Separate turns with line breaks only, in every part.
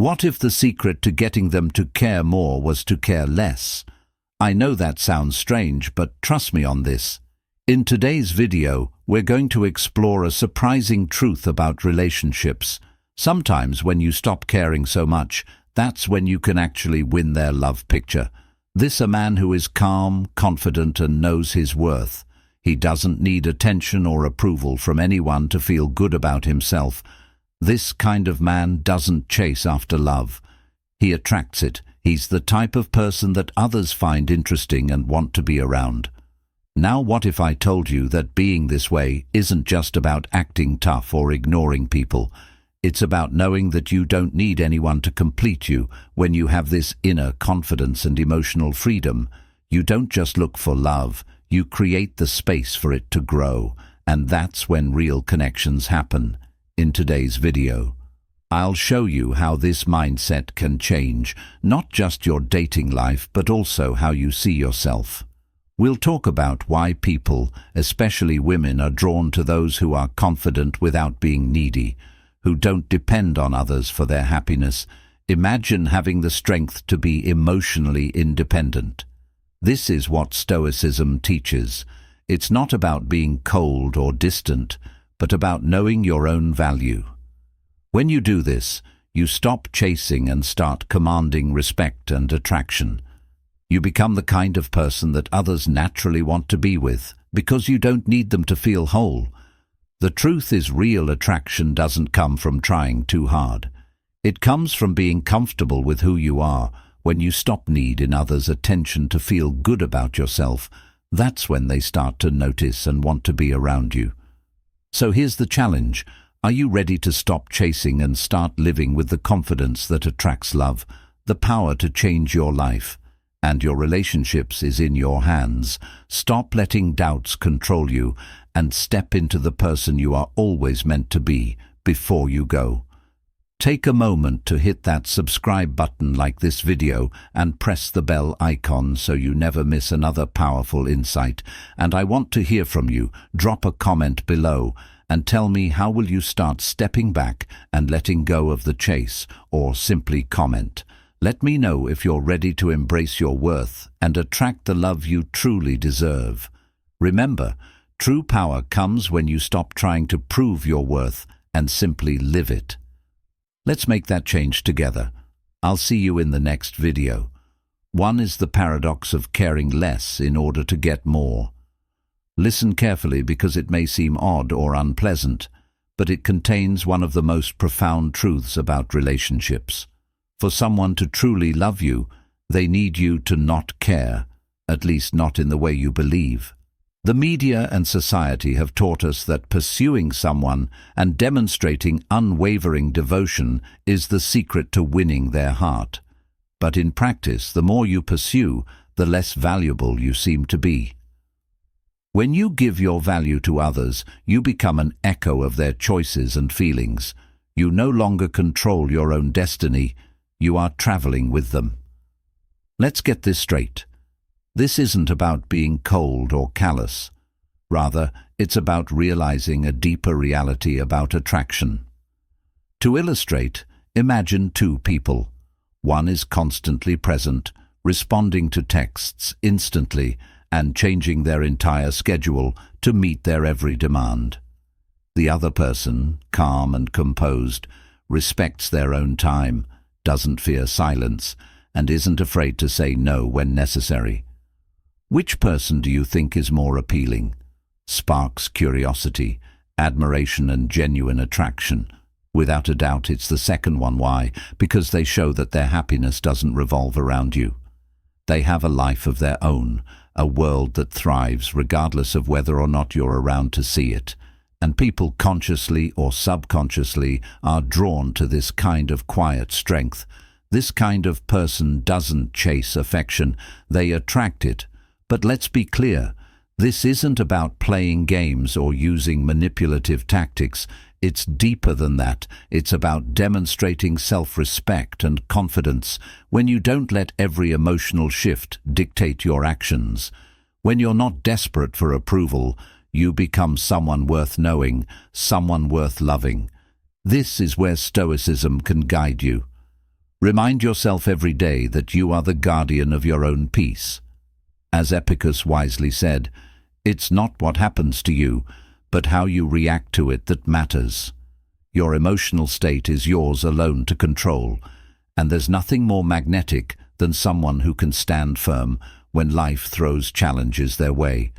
What if the secret to getting them to care more was to care less? I know that sounds strange, but trust me on this. In today's video, we're going to explore a surprising truth about relationships. Sometimes when you stop caring so much, that's when you can actually win their love picture. This a man who is calm, confident, and knows his worth. He doesn't need attention or approval from anyone to feel good about himself. This kind of man doesn't chase after love. He attracts it. He's the type of person that others find interesting and want to be around. Now what if I told you that being this way isn't just about acting tough or ignoring people? It's about knowing that you don't need anyone to complete you. When you have this inner confidence and emotional freedom, you don't just look for love, you create the space for it to grow, and that's when real connections happen. In today's video, I'll show you how this mindset can change not just your dating life, but also how you see yourself. We'll talk about why people, especially women, are drawn to those who are confident without being needy, who don't depend on others for their happiness. Imagine having the strength to be emotionally independent. This is what Stoicism teaches. It's not about being cold or distant, but about knowing your own value. When you do this, you stop chasing and start commanding respect and attraction. You become the kind of person that others naturally want to be with, because you don't need them to feel whole. The truth is, real attraction doesn't come from trying too hard. It comes from being comfortable with who you are. When you stop needing others' attention to feel good about yourself, that's when they start to notice and want to be around you. So here's the challenge. Are you ready to stop chasing and start living with the confidence that attracts love? The power to change your life and your relationships is in your hands. Stop letting doubts control you and step into the person you are always meant to be. Before you go, take a moment to hit that subscribe button like this video and press the bell icon so you never miss another powerful insight. And I want to hear from you. Drop a comment below and tell me, how will you start stepping back and letting go of the chase, or simply comment. Let me know if you're ready to embrace your worth and attract the love you truly deserve. Remember, true power comes when you stop trying to prove your worth and simply live it. Let's make that change together. I'll see you in the next video. One is the paradox of caring less in order to get more. Listen carefully, because it may seem odd or unpleasant, but it contains one of the most profound truths about relationships. For someone to truly love you, they need you to not care, at least not in the way you believe. The media and society have taught us that pursuing someone and demonstrating unwavering devotion is the secret to winning their heart. But in practice, the more you pursue, the less valuable you seem to be. When you give your value to others, you become an echo of their choices and feelings. You no longer control your own destiny. You are traveling with them. Let's get this straight. This isn't about being cold or callous. Rather, it's about realizing a deeper reality about attraction. To illustrate, imagine two people. One is constantly present, responding to texts instantly, and changing their entire schedule to meet their every demand. The other person, calm and composed, respects their own time, doesn't fear silence, and isn't afraid to say no when necessary. Which person do you think is more appealing? Sparks curiosity, admiration, and genuine attraction. Without a doubt, it's the second one. Why? Because they show that their happiness doesn't revolve around you. They have a life of their own, a world that thrives regardless of whether or not you're around to see it. And people, consciously or subconsciously, are drawn to this kind of quiet strength. This kind of person doesn't chase affection, they attract it. But let's be clear, this isn't about playing games or using manipulative tactics. It's deeper than that. It's about demonstrating self-respect and confidence when you don't let every emotional shift dictate your actions. When you're not desperate for approval, you become someone worth knowing, someone worth loving. This is where Stoicism can guide you. Remind yourself every day that you are the guardian of your own peace. As Epicus wisely said, it's not what happens to you, but how you react to it that matters. Your emotional state is yours alone to control, and there's nothing more magnetic than someone who can stand firm when life throws challenges their way.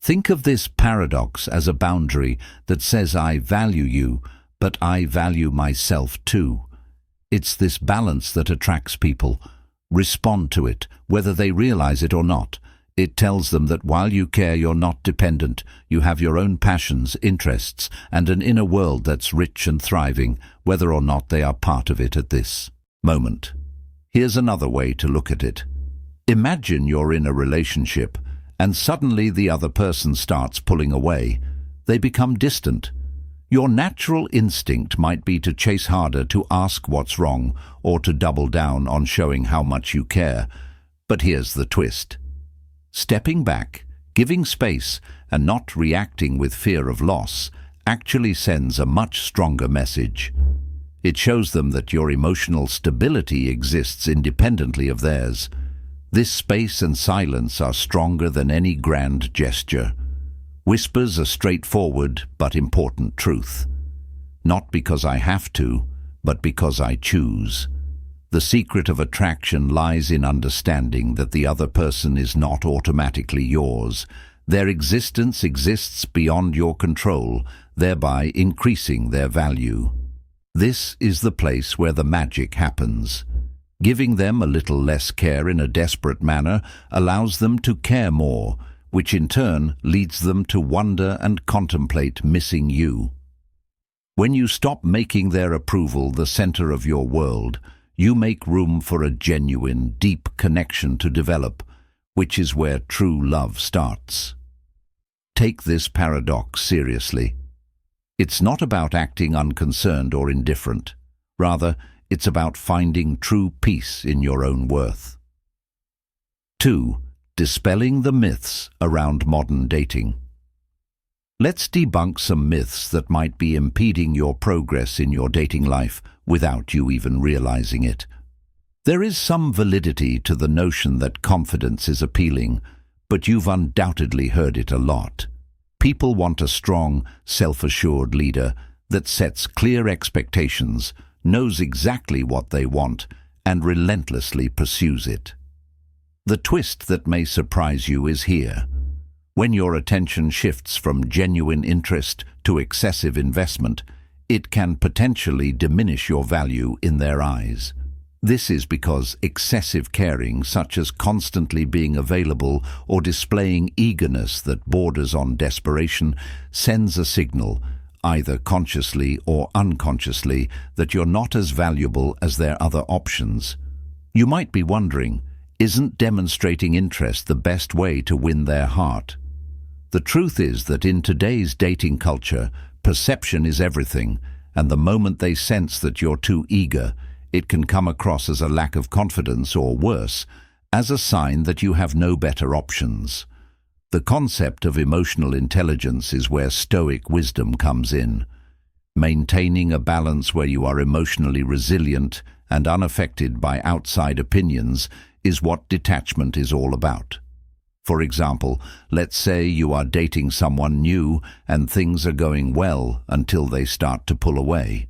Think of this paradox as a boundary that says I value you, but I value myself too. It's this balance that attracts people. Respond to it, whether they realize it or not. It tells them that while you care, you're not dependent. You have your own passions, interests, and an inner world that's rich and thriving, whether or not they are part of it at this moment. Here's another way to look at it. Imagine you're in a relationship, and suddenly the other person starts pulling away. They become distant. Your natural instinct might be to chase harder, to ask what's wrong, or to double down on showing how much you care. But here's the twist. Stepping back, giving space, and not reacting with fear of loss actually sends a much stronger message. It shows them that your emotional stability exists independently of theirs. This space and silence are stronger than any grand gesture. Whispers a straightforward but important truth. Not because I have to, but because I choose. The secret of attraction lies in understanding that the other person is not automatically yours. Their existence exists beyond your control, thereby increasing their value. This is the place where the magic happens. Giving them a little less care in a desperate manner allows them to care more, which in turn leads them to wonder and contemplate missing you. When you stop making their approval the center of your world, you make room for a genuine, deep connection to develop, which is where true love starts. Take this paradox seriously. It's not about acting unconcerned or indifferent. Rather, it's about finding true peace in your own worth. 2. Dispelling the myths around modern dating. Let's debunk some myths that might be impeding your progress in your dating life without you even realizing it. There is some validity to the notion that confidence is appealing, but you've undoubtedly heard it a lot. People want a strong, self-assured leader that sets clear expectations, knows exactly what they want, and relentlessly pursues it. The twist that may surprise you is here. When your attention shifts from genuine interest to excessive investment, it can potentially diminish your value in their eyes. This is because excessive caring, such as constantly being available or displaying eagerness that borders on desperation, sends a signal, either consciously or unconsciously, that you're not as valuable as their other options. You might be wondering, isn't demonstrating interest the best way to win their heart? The truth is that in today's dating culture, perception is everything, and the moment they sense that you're too eager, it can come across as a lack of confidence or worse, as a sign that you have no better options. The concept of emotional intelligence is where Stoic wisdom comes in. Maintaining a balance where you are emotionally resilient and unaffected by outside opinions is what detachment is all about. For example, let's say you are dating someone new and things are going well until they start to pull away.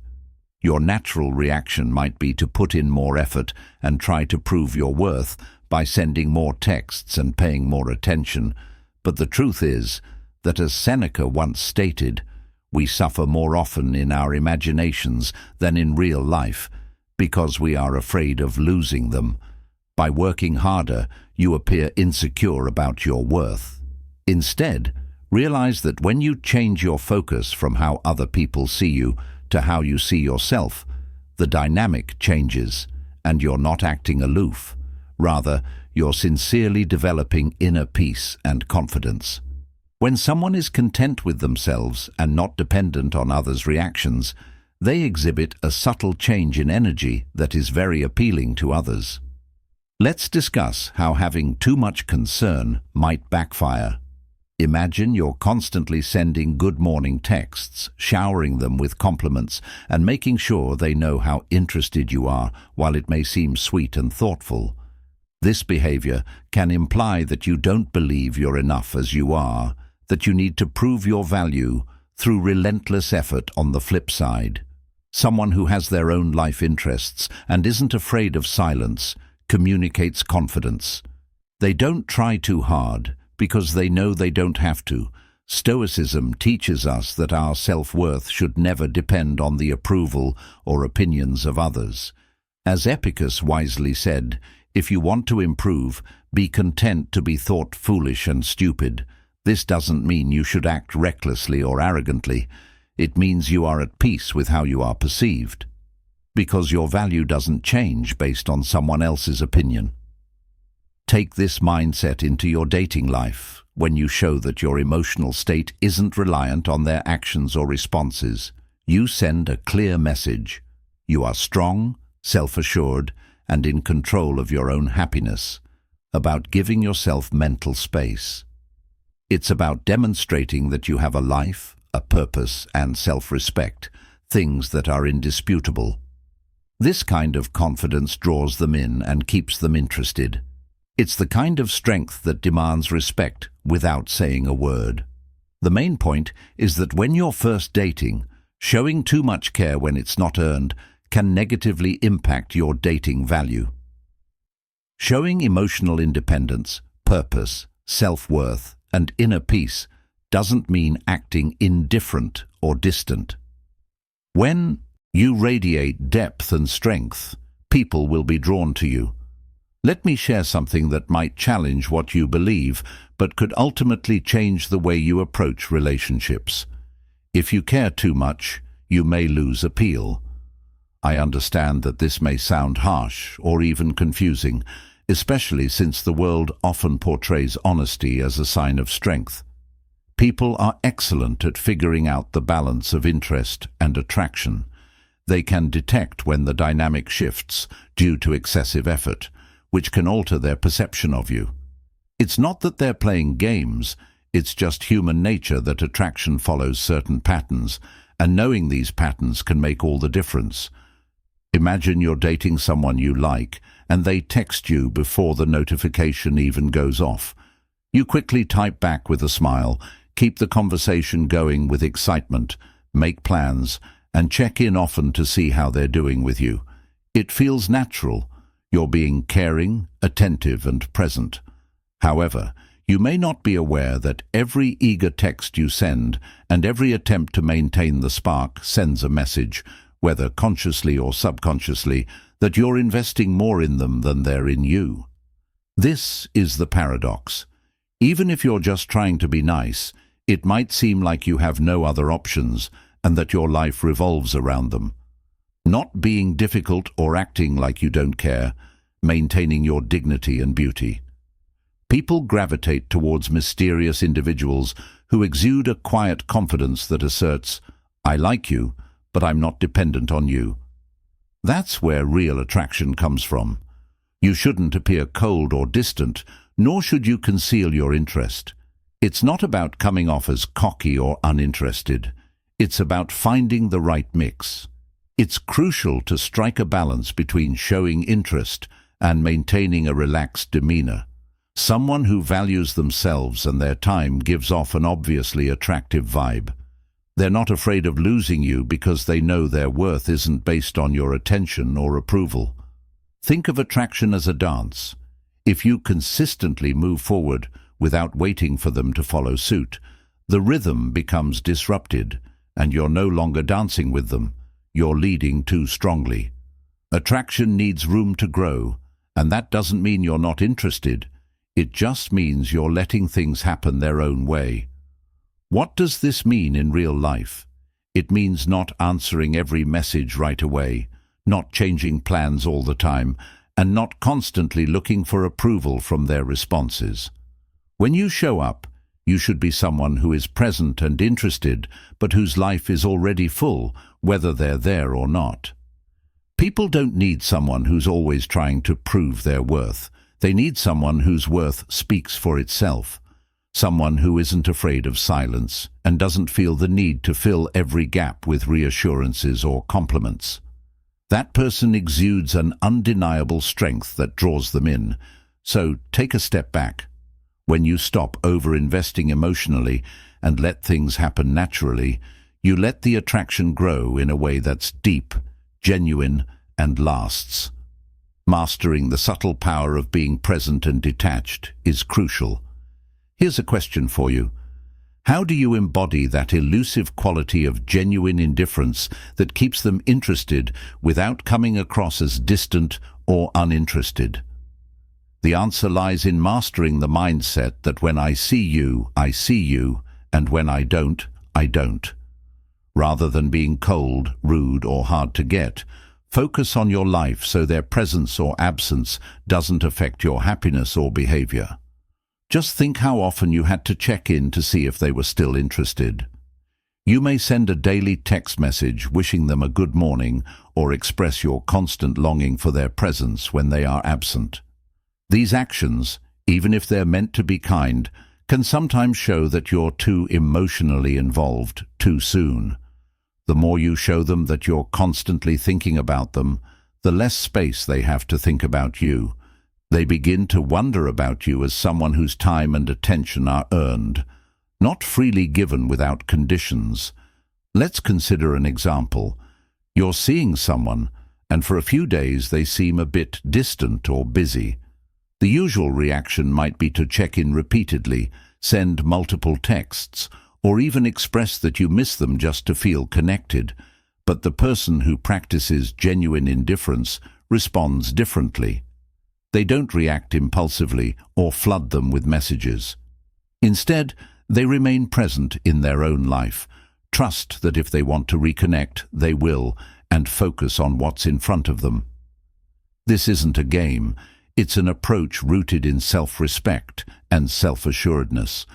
Your natural reaction might be to put in more effort and try to prove your worth by sending more texts and paying more attention. But the truth is that, as Seneca once stated, we suffer more often in our imaginations than in real life because we are afraid of losing them. By working harder, you appear insecure about your worth. Instead, realize that when you change your focus from how other people see you to how you see yourself, the dynamic changes, and you're not acting aloof. Rather, you're sincerely developing inner peace and confidence. When someone is content with themselves and not dependent on others' reactions, they exhibit a subtle change in energy that is very appealing to others. Let's discuss how having too much concern might backfire. Imagine you're constantly sending good morning texts, showering them with compliments, and making sure they know how interested you are, while it may seem sweet and thoughtful. This behavior can imply that you don't believe you're enough as you are, that you need to prove your value through relentless effort on the flip side. Someone who has their own life interests and isn't afraid of silence communicates confidence. They don't try too hard because they know they don't have to. Stoicism teaches us that our self-worth should never depend on the approval or opinions of others. As Epicurus wisely said, if you want to improve, be content to be thought foolish and stupid. This doesn't mean you should act recklessly or arrogantly. It means you are at peace with how you are perceived, because your value doesn't change based on someone else's opinion. Take this mindset into your dating life. When you show that your emotional state isn't reliant on their actions or responses, you send a clear message. You are strong, self-assured, and in control of your own happiness, about giving yourself mental space. It's about demonstrating that you have a life, a purpose, and self-respect, things that are indisputable. This kind of confidence draws them in and keeps them interested. It's the kind of strength that demands respect without saying a word. The main point is that when you're first dating, showing too much care when it's not earned can negatively impact your dating value. Showing emotional independence, purpose, self-worth, and inner peace doesn't mean acting indifferent or distant. When you radiate depth and strength, people will be drawn to you. Let me share something that might challenge what you believe, but could ultimately change the way you approach relationships. If you care too much, you may lose appeal. I understand that this may sound harsh or even confusing, especially since the world often portrays honesty as a sign of strength. People are excellent at figuring out the balance of interest and attraction. They can detect when the dynamic shifts due to excessive effort, which can alter their perception of you. It's not that they're playing games, it's just human nature that attraction follows certain patterns, and knowing these patterns can make all the difference. Imagine you're dating someone you like, and they text you before the notification even goes off. You quickly type back with a smile, keep the conversation going with excitement, make plans, and check in often to see how they're doing with you. It feels natural. You're being caring, attentive, and present. However, you may not be aware that every eager text you send and every attempt to maintain the spark sends a message, whether consciously or subconsciously, that you're investing more in them than they're in you. This is the paradox. Even if you're just trying to be nice, it might seem like you have no other options and that your life revolves around them. Not being difficult or acting like you don't care, maintaining your dignity and beauty. People gravitate towards mysterious individuals who exude a quiet confidence that asserts, "I like you, but I'm not dependent on you." That's where real attraction comes from. You shouldn't appear cold or distant, nor should you conceal your interest. It's not about coming off as cocky or uninterested. It's about finding the right mix. It's crucial to strike a balance between showing interest and maintaining a relaxed demeanor. Someone who values themselves and their time gives off an obviously attractive vibe. They're not afraid of losing you because they know their worth isn't based on your attention or approval. Think of attraction as a dance. If you consistently move forward without waiting for them to follow suit, the rhythm becomes disrupted and you're no longer dancing with them. You're leading too strongly. Attraction needs room to grow, and that doesn't mean you're not interested. It just means you're letting things happen their own way. What does this mean in real life? It means not answering every message right away, not changing plans all the time, and not constantly looking for approval from their responses. When you show up, you should be someone who is present and interested, but whose life is already full, whether they're there or not. People don't need someone who's always trying to prove their worth. They need someone whose worth speaks for itself. Someone who isn't afraid of silence and doesn't feel the need to fill every gap with reassurances or compliments. That person exudes an undeniable strength that draws them in. So take a step back. When you stop over-investing emotionally and let things happen naturally, you let the attraction grow in a way that's deep, genuine, and lasts. Mastering the subtle power of being present and detached is crucial. Here's a question for you. How do you embody that elusive quality of genuine indifference that keeps them interested without coming across as distant or uninterested? The answer lies in mastering the mindset that when I see you, and when I don't, I don't. Rather than being cold, rude, or hard to get, focus on your life so their presence or absence doesn't affect your happiness or behavior. Just think how often you had to check in to see if they were still interested. You may send a daily text message wishing them a good morning or express your constant longing for their presence when they are absent. These actions, even if they're meant to be kind, can sometimes show that you're too emotionally involved too soon. The more you show them that you're constantly thinking about them, the less space they have to think about you. They begin to wonder about you as someone whose time and attention are earned, not freely given without conditions. Let's consider an example. You're seeing someone, and for a few days they seem a bit distant or busy. The usual reaction might be to check in repeatedly, send multiple texts, or even express that you miss them just to feel connected. But the person who practices genuine indifference responds differently. They don't react impulsively or flood them with messages. Instead, they remain present in their own life, trust that if they want to reconnect, they will, and focus on what's in front of them. This isn't a game. It's an approach rooted in self-respect and self-assuredness.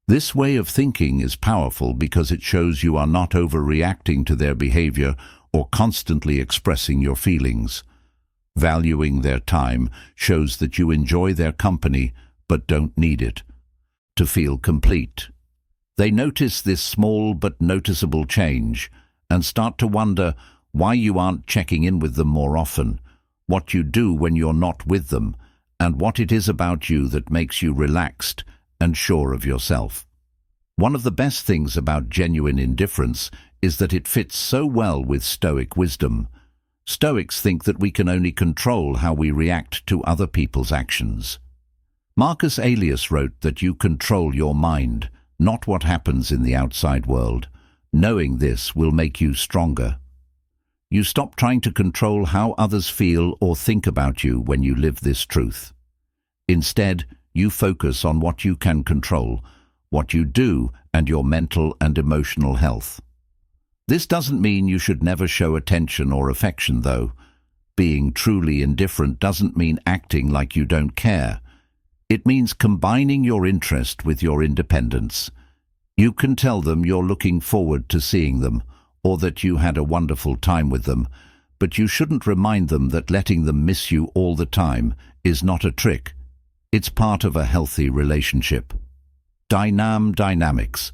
This way of thinking is powerful because it shows you are not overreacting to their behavior or constantly expressing your feelings. Valuing their time shows that you enjoy their company but don't need it to feel complete. They notice this small but noticeable change and start to wonder why you aren't checking in with them more often, what you do when you're not with them, and what it is about you that makes you relaxed and sure of yourself. One of the best things about genuine indifference is that it fits so well with Stoic wisdom. Stoics think that we can only control how we react to other people's actions. Marcus Aurelius wrote that you control your mind, not what happens in the outside world. Knowing this will make you stronger. You stop trying to control how others feel or think about you when you live this truth. Instead, you focus on what you can control, what you do, and your mental and emotional health. This doesn't mean you should never show attention or affection, though. Being truly indifferent doesn't mean acting like you don't care. It means combining your interest with your independence. You can tell them you're looking forward to seeing them, or that you had a wonderful time with them, but you shouldn't remind them that letting them miss you all the time is not a trick. It's part of a healthy relationship. Dynamics.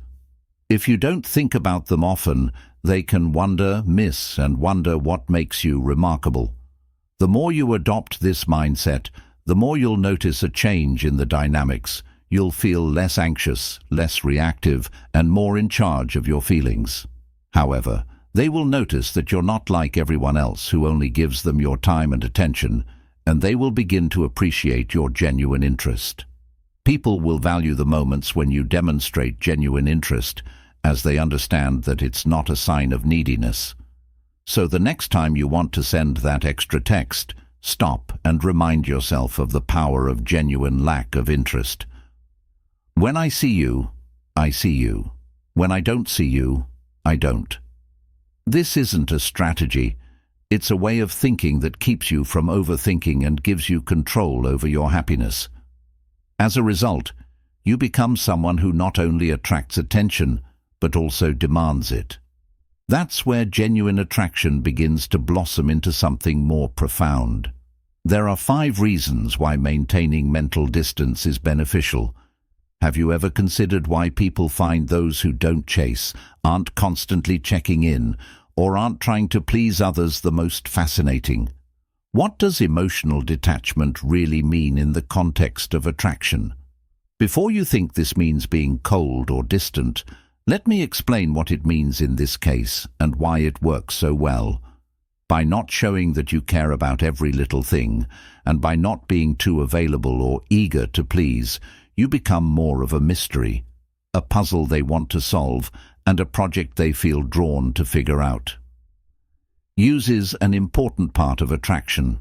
If you don't think about them often, they can miss and wonder what makes you remarkable. The more you adopt this mindset, the more you'll notice a change in the dynamics. You'll feel less anxious, less reactive, and more in charge of your feelings. However, they will notice that you're not like everyone else who only gives them your time and attention, and they will begin to appreciate your genuine interest. People will value the moments when you demonstrate genuine interest, as they understand that it's not a sign of neediness. So the next time you want to send that extra text, stop and remind yourself of the power of genuine lack of interest. When I see you, I see you. When I don't see you, I don't. This isn't a strategy. It's a way of thinking that keeps you from overthinking and gives you control over your happiness. As a result, you become someone who not only attracts attention, but also demands it. That's where genuine attraction begins to blossom into something more profound. There are 5 reasons why maintaining mental distance is beneficial, Have you ever considered why people find those who don't chase, aren't constantly checking in, or aren't trying to please others the most fascinating? What does emotional detachment really mean in the context of attraction? Before you think this means being cold or distant, let me explain what it means in this case and why it works so well. By not showing that you care about every little thing, and by not being too available or eager to please, you become more of a mystery, a puzzle they want to solve, and a project they feel drawn to figure out. Use is an important part of attraction.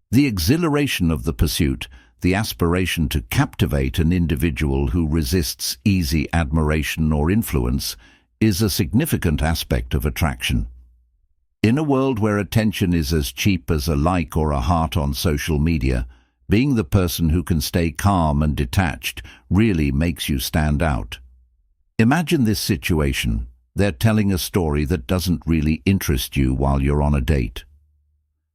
The exhilaration of the pursuit, the aspiration to captivate an individual who resists easy admiration or influence, is a significant aspect of attraction. In a world where attention is as cheap as a like or a heart on social media, being the person who can stay calm and detached really makes you stand out. Imagine this situation. They're telling a story that doesn't really interest you while you're on a date.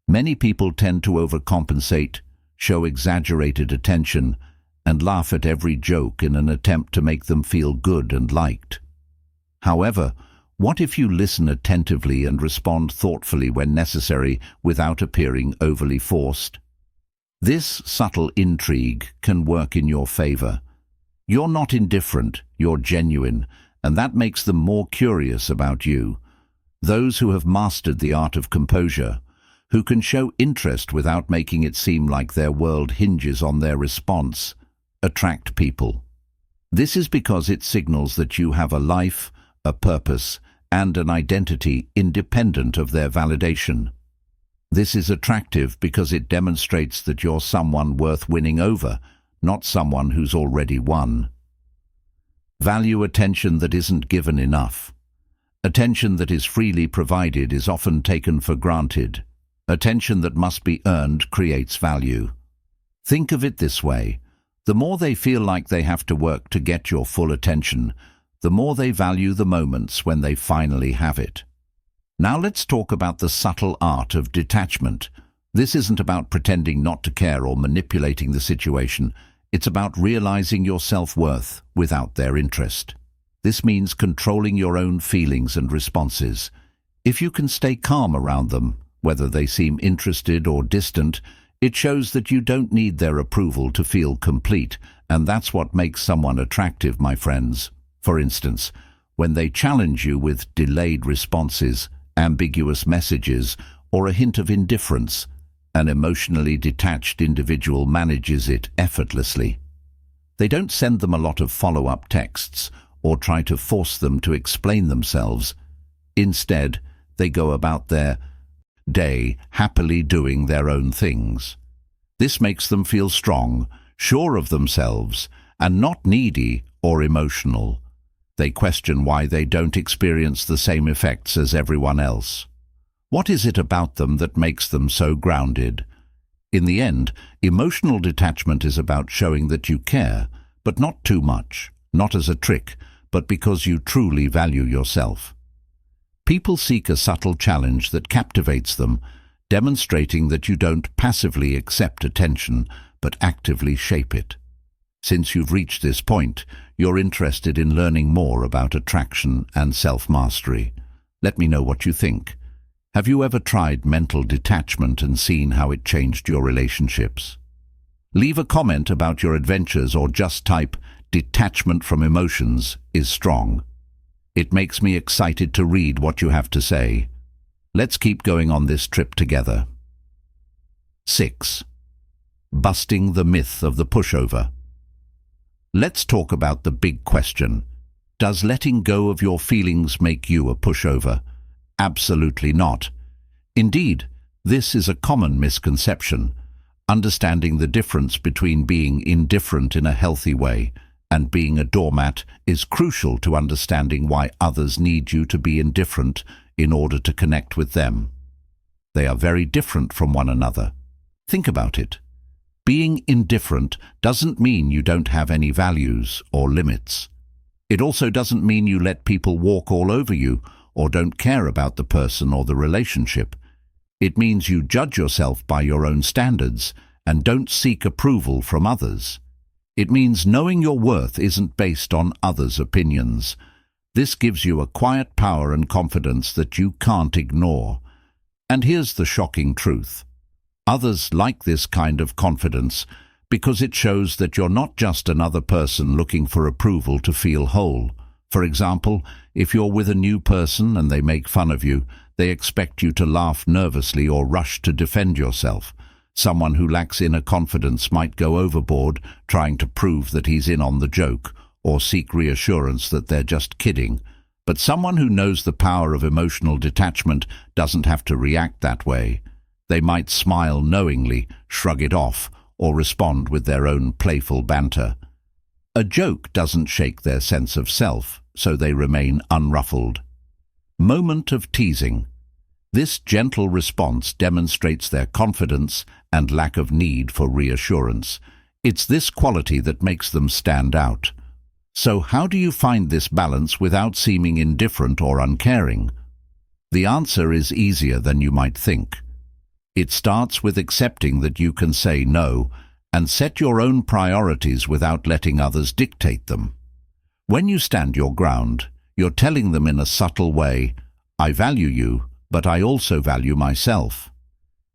Many people tend to overcompensate, show exaggerated attention, and laugh at every joke in an attempt to make them feel good and liked. However, what if you listen attentively and respond thoughtfully when necessary without appearing overly forced? This subtle intrigue can work in your favor. You're not indifferent, you're genuine, and that makes them more curious about you. Those who have mastered the art of composure, who can show interest without making it seem like their world hinges on their response, attract people. This is because it signals that you have a life, a purpose, and an identity independent of their validation. This is attractive because it demonstrates that you're someone worth winning over, not someone who's already won. Value attention that isn't given enough. Attention that is freely provided is often taken for granted. Attention that must be earned creates value. Think of it this way. The more they feel like they have to work to get your full attention, the more they value the moments when they finally have it. Now let's talk about the subtle art of detachment. This isn't about pretending not to care or manipulating the situation. It's about realizing your self-worth without their interest. This means controlling your own feelings and responses. If you can stay calm around them, whether they seem interested or distant, it shows that you don't need their approval to feel complete, and that's what makes someone attractive, my friends. For instance, when they challenge you with delayed responses, ambiguous messages, or a hint of indifference, an emotionally detached individual manages it effortlessly. They don't send them a lot of follow-up texts or try to force them to explain themselves. Instead, they go about their day happily doing their own things. This makes them feel strong, sure of themselves, and not needy or emotional. They question why they don't experience the same effects as everyone else. What is it about them that makes them so grounded? In the end, emotional detachment is about showing that you care, but not too much, not as a trick, but because you truly value yourself. People seek a subtle challenge that captivates them, demonstrating that you don't passively accept attention, but actively shape it. Since you've reached this point, you're interested in learning more about attraction and self-mastery. Let me know what you think. Have you ever tried mental detachment and seen how it changed your relationships? Leave a comment about your adventures or just type "detachment from emotions is strong." It makes me excited to read what you have to say. Let's keep going on this trip together. 6. Busting the myth of the pushover. Let's talk about the big question. Does letting go of your feelings make you a pushover? Absolutely not. Indeed, this is a common misconception. Understanding the difference between being indifferent in a healthy way and being a doormat is crucial to understanding why others need you to be indifferent in order to connect with them. They are very different from one another. Think about it. Being indifferent doesn't mean you don't have any values or limits. It also doesn't mean you let people walk all over you or don't care about the person or the relationship. It means you judge yourself by your own standards and don't seek approval from others. It means knowing your worth isn't based on others' opinions. This gives you a quiet power and confidence that you can't ignore. And here's the shocking truth. Others like this kind of confidence because it shows that you're not just another person looking for approval to feel whole. For example, if you're with a new person and they make fun of you, they expect you to laugh nervously or rush to defend yourself. Someone who lacks inner confidence might go overboard trying to prove that he's in on the joke or seek reassurance that they're just kidding. But someone who knows the power of emotional detachment doesn't have to react that way. They might smile knowingly, shrug it off, or respond with their own playful banter. A joke doesn't shake their sense of self, so they remain unruffled. Moment of teasing. This gentle response demonstrates their confidence and lack of need for reassurance. It's this quality that makes them stand out. So how do you find this balance without seeming indifferent or uncaring? The answer is easier than you might think. It starts with accepting that you can say no and set your own priorities without letting others dictate them. When you stand your ground, you're telling them in a subtle way, I value you, but I also value myself.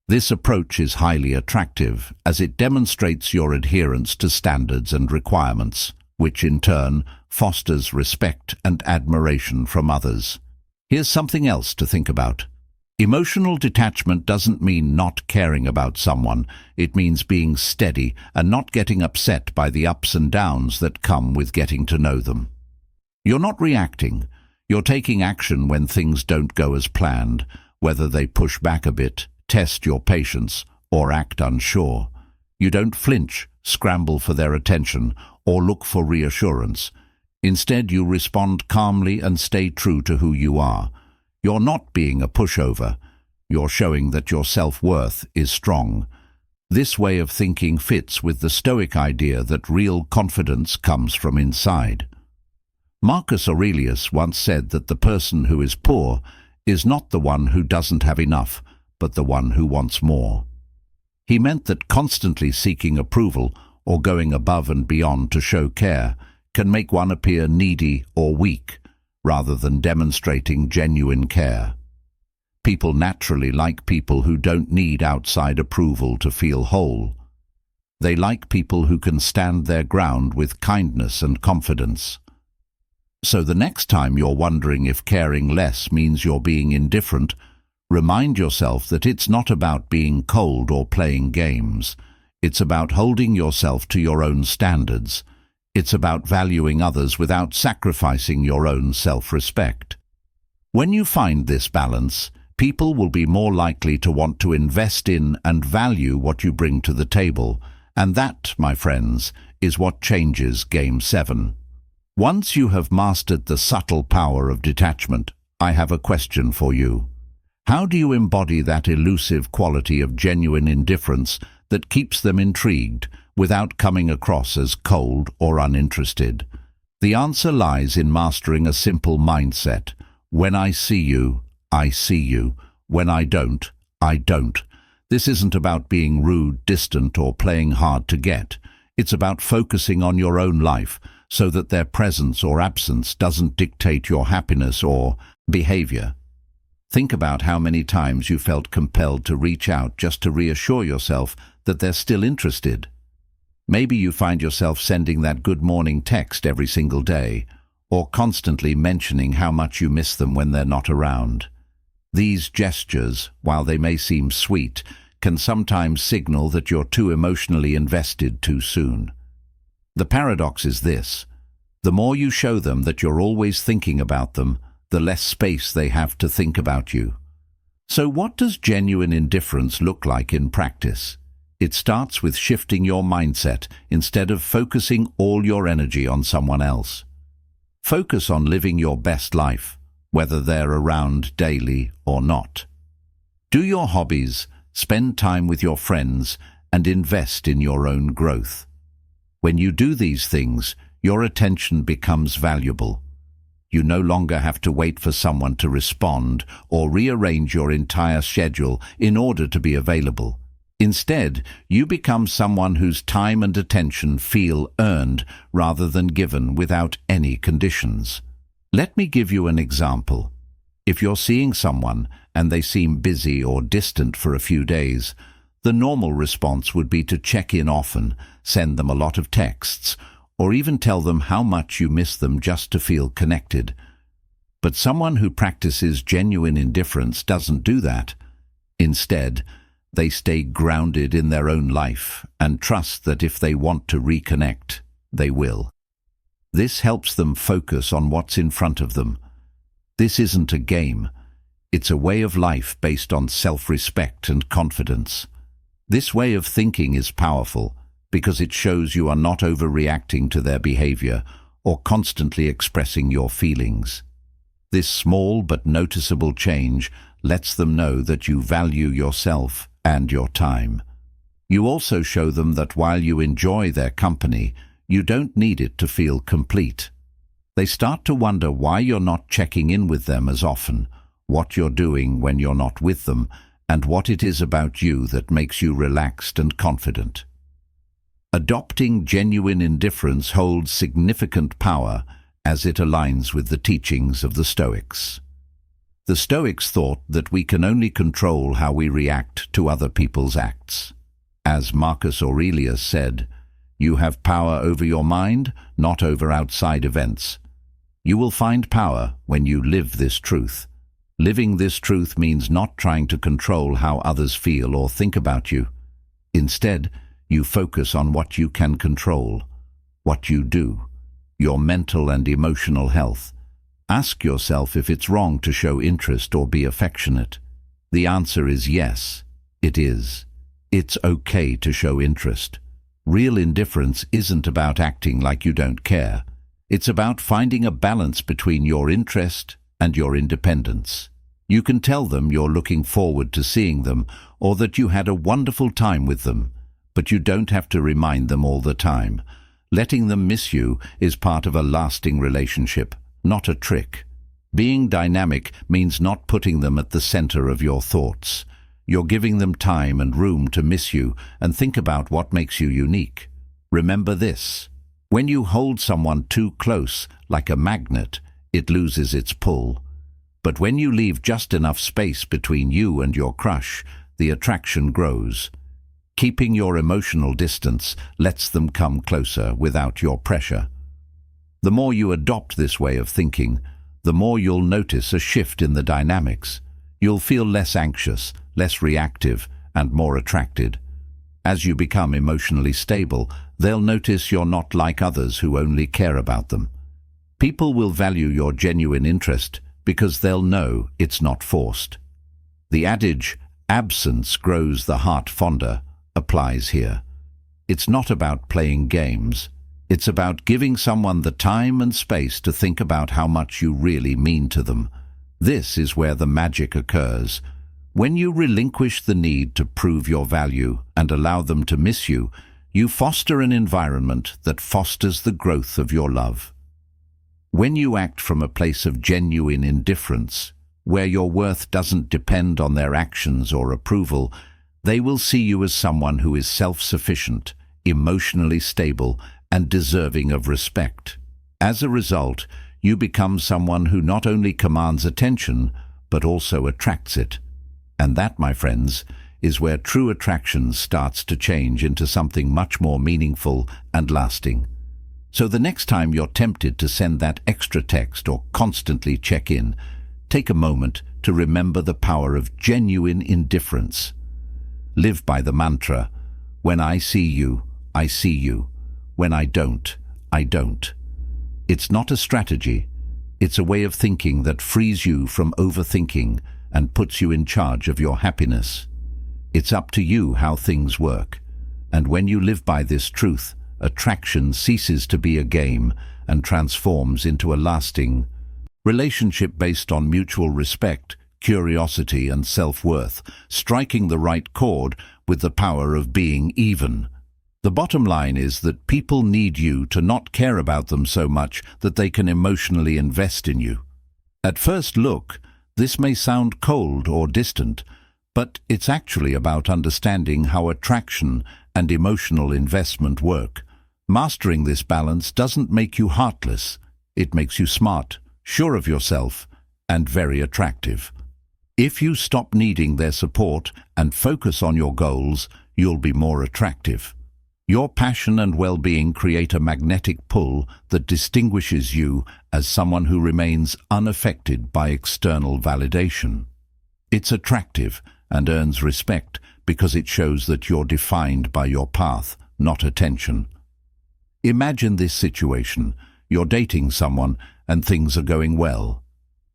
This approach is highly attractive as it demonstrates your adherence to standards and requirements, which in turn fosters respect and admiration from others. Here's something else to think about. Emotional detachment doesn't mean not caring about someone. It means being steady and not getting upset by the ups and downs that come with getting to know them. You're not reacting. You're taking action when things don't go as planned, whether they push back a bit, test your patience, or act unsure. You don't flinch, scramble for their attention, or look for reassurance. Instead, you respond calmly and stay true to who you are. You're not being a pushover. You're showing that your self-worth is strong. This way of thinking fits with the Stoic idea that real confidence comes from inside. Marcus Aurelius once said that the person who is poor is not the one who doesn't have enough, but the one who wants more. He meant that constantly seeking approval or going above and beyond to show care can make one appear needy or weak, rather than demonstrating genuine care. People naturally like people who don't need outside approval to feel whole. They like people who can stand their ground with kindness and confidence. So the next time you're wondering if caring less means you're being indifferent, remind yourself that it's not about being cold or playing games. It's about holding yourself to your own standards. It's about valuing others without sacrificing your own self-respect. When you find this balance, people will be more likely to want to invest in and value what you bring to the table. And that, my friends, is what changes Game 7. Once you have mastered the subtle power of detachment, I have a question for you. How do you embody that elusive quality of genuine indifference that keeps them intrigued without coming across as cold or uninterested? The answer lies in mastering a simple mindset. When I see you, I see you. When I don't, I don't. This isn't about being rude, distant, or playing hard to get. It's about focusing on your own life so that their presence or absence doesn't dictate your happiness or behavior. Think about how many times you felt compelled to reach out just to reassure yourself that they're still interested. Maybe you find yourself sending that good morning text every single day, or constantly mentioning how much you miss them when they're not around. These gestures, while they may seem sweet, can sometimes signal that you're too emotionally invested too soon. The paradox is this: the more you show them that you're always thinking about them, the less space they have to think about you. So what does genuine indifference look like in practice? It starts with shifting your mindset instead of focusing all your energy on someone else. Focus on living your best life, whether they're around daily or not. Do your hobbies, spend time with your friends, and invest in your own growth. When you do these things, your attention becomes valuable. You no longer have to wait for someone to respond or rearrange your entire schedule in order to be available. Instead, you become someone whose time and attention feel earned rather than given without any conditions. Let me give you an example. If you're seeing someone and they seem busy or distant for a few days, the normal response would be to check in often, send them a lot of texts, or even tell them how much you miss them just to feel connected. But someone who practices genuine indifference doesn't do that. Instead, they stay grounded in their own life and trust that if they want to reconnect, they will. This helps them focus on what's in front of them. This isn't a game. It's a way of life based on self-respect and confidence. This way of thinking is powerful because it shows you are not overreacting to their behavior or constantly expressing your feelings. This small but noticeable change lets them know that you value yourself and your time. You also show them that while you enjoy their company, you don't need it to feel complete. They start to wonder why you're not checking in with them as often, what you're doing when you're not with them, and what it is about you that makes you relaxed and confident. Adopting genuine indifference holds significant power as it aligns with the teachings of the Stoics. The Stoics thought that we can only control how we react to other people's acts. As Marcus Aurelius said, "You have power over your mind, not over outside events." You will find power when you live this truth. Living this truth means not trying to control how others feel or think about you. Instead, you focus on what you can control, what you do, your mental and emotional health. Ask yourself if it's wrong to show interest or be affectionate. The answer is yes, it is. It's okay to show interest. Real indifference isn't about acting like you don't care. It's about finding a balance between your interest and your independence. You can tell them you're looking forward to seeing them or that you had a wonderful time with them, but you don't have to remind them all the time. Letting them miss you is part of a lasting relationship, not a trick. Being dynamic means not putting them at the center of your thoughts. You're giving them time and room to miss you and think about what makes you unique. Remember this: when you hold someone too close, like a magnet, it loses its pull. But when you leave just enough space between you and your crush, the attraction grows. Keeping your emotional distance lets them come closer without your pressure. The more you adopt this way of thinking, the more you'll notice a shift in the dynamics. You'll feel less anxious, less reactive, and more attracted. As you become emotionally stable, they'll notice you're not like others who only care about them. People will value your genuine interest because they'll know it's not forced. The adage, "absence grows the heart fonder," applies here. It's not about playing games. It's about giving someone the time and space to think about how much you really mean to them. This is where the magic occurs. When you relinquish the need to prove your value and allow them to miss you, you foster an environment that fosters the growth of your love. When you act from a place of genuine indifference, where your worth doesn't depend on their actions or approval, they will see you as someone who is self-sufficient, emotionally stable, and deserving of respect. As a result, you become someone who not only commands attention, but also attracts it. And that, my friends, is where true attraction starts to change into something much more meaningful and lasting. So the next time you're tempted to send that extra text or constantly check in, take a moment to remember the power of genuine indifference. Live by the mantra, "When I see you, I see you. When I don't, I don't." It's not a strategy. It's a way of thinking that frees you from overthinking and puts you in charge of your happiness. It's up to you how things work. And when you live by this truth, attraction ceases to be a game and transforms into a lasting relationship based on mutual respect, curiosity, and self-worth, striking the right chord with the power of being even. The bottom line is that people need you to not care about them so much that they can emotionally invest in you. At first look, this may sound cold or distant, But it's actually about understanding how attraction and emotional investment work. Mastering this balance doesn't make you heartless. It makes you smart, sure of yourself, and very attractive. If you stop needing their support and focus on your goals, you'll be more attractive. Your passion and well-being create a magnetic pull that distinguishes you as someone who remains unaffected by external validation. It's attractive and earns respect because it shows that you're defined by your path, not attention. Imagine this situation. You're dating someone and things are going well.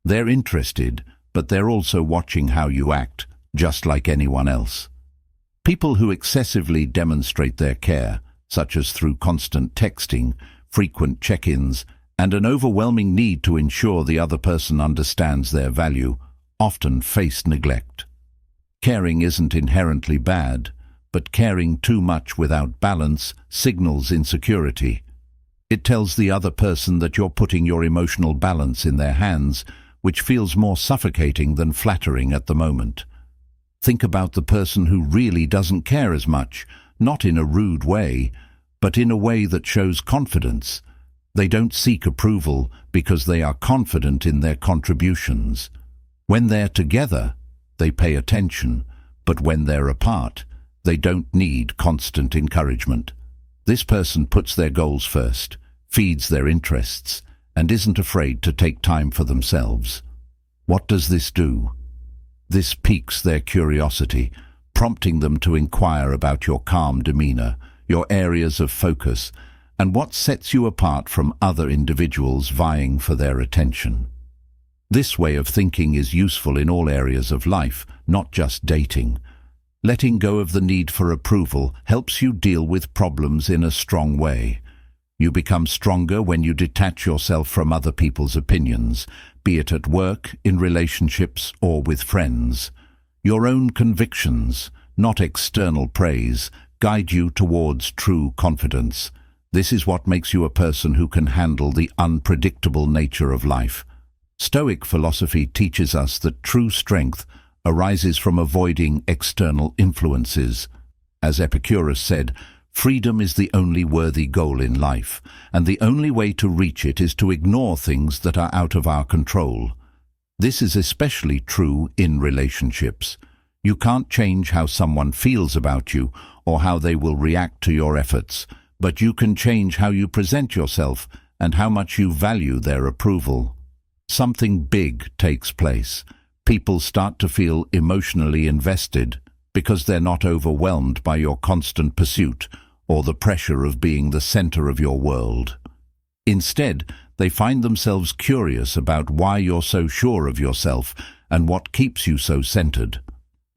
They're interested, but they're also watching how you act, just like anyone else. People who excessively demonstrate their care, such as through constant texting, frequent check-ins, and an overwhelming need to ensure the other person understands their value, often face neglect. Caring isn't inherently bad, but caring too much without balance signals insecurity. It tells the other person that you're putting your emotional balance in their hands, which feels more suffocating than flattering at the moment. Think about the person who really doesn't care as much, not in a rude way, but in a way that shows confidence. They don't seek approval because they are confident in their contributions. When they're together, they pay attention, but when they're apart, they don't need constant encouragement. This person puts their goals first, feeds their interests, and isn't afraid to take time for themselves. What does this do? This piques their curiosity, prompting them to inquire about your calm demeanor, your areas of focus, and what sets you apart from other individuals vying for their attention. This way of thinking is useful in all areas of life, not just dating. Letting go of the need for approval helps you deal with problems in a strong way. You become stronger when you detach yourself from other people's opinions, be it at work, in relationships, or with friends. Your own convictions, not external praise, guide you towards true confidence. This is what makes you a person who can handle the unpredictable nature of life. Stoic philosophy teaches us that true strength arises from avoiding external influences. As Epicurus said, freedom is the only worthy goal in life, and the only way to reach it is to ignore things that are out of our control. This is especially true in relationships. You can't change how someone feels about you or how they will react to your efforts, but you can change how you present yourself and how much you value their approval. Something big takes place. People start to feel emotionally invested because they're not overwhelmed by your constant pursuit or the pressure of being the center of your world. Instead, they find themselves curious about why you're so sure of yourself and what keeps you so centered.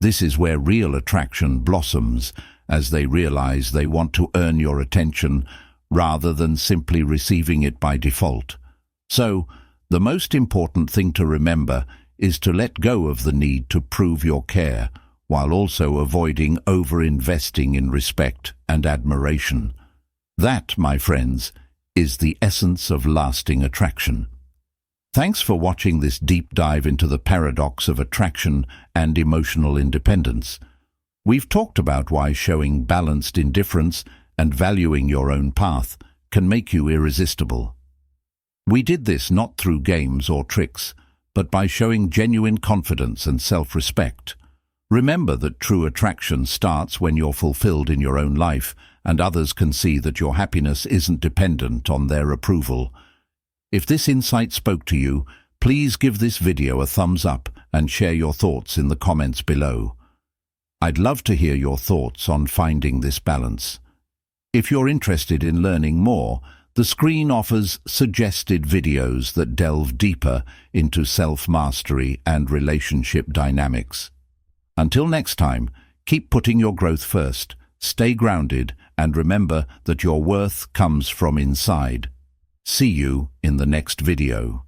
This is where real attraction blossoms, as they realize they want to earn your attention rather than simply receiving it by default. So, the most important thing to remember is to let go of the need to prove your care, while also avoiding over-investing in respect and admiration. That, my friends, is the essence of lasting attraction. Thanks for watching this deep dive into the paradox of attraction and emotional independence. We've talked about why showing balanced indifference and valuing your own path can make you irresistible. We did this not through games or tricks, but by showing genuine confidence and self-respect. Remember that true attraction starts when you're fulfilled in your own life and others can see that your happiness isn't dependent on their approval. If this insight spoke to you, please give this video a thumbs up and share your thoughts in the comments below. I'd love to hear your thoughts on finding this balance. If you're interested in learning more, the screen offers suggested videos that delve deeper into self-mastery and relationship dynamics. Until next time, keep putting your growth first, stay grounded, and remember that your worth comes from inside. See you in the next video.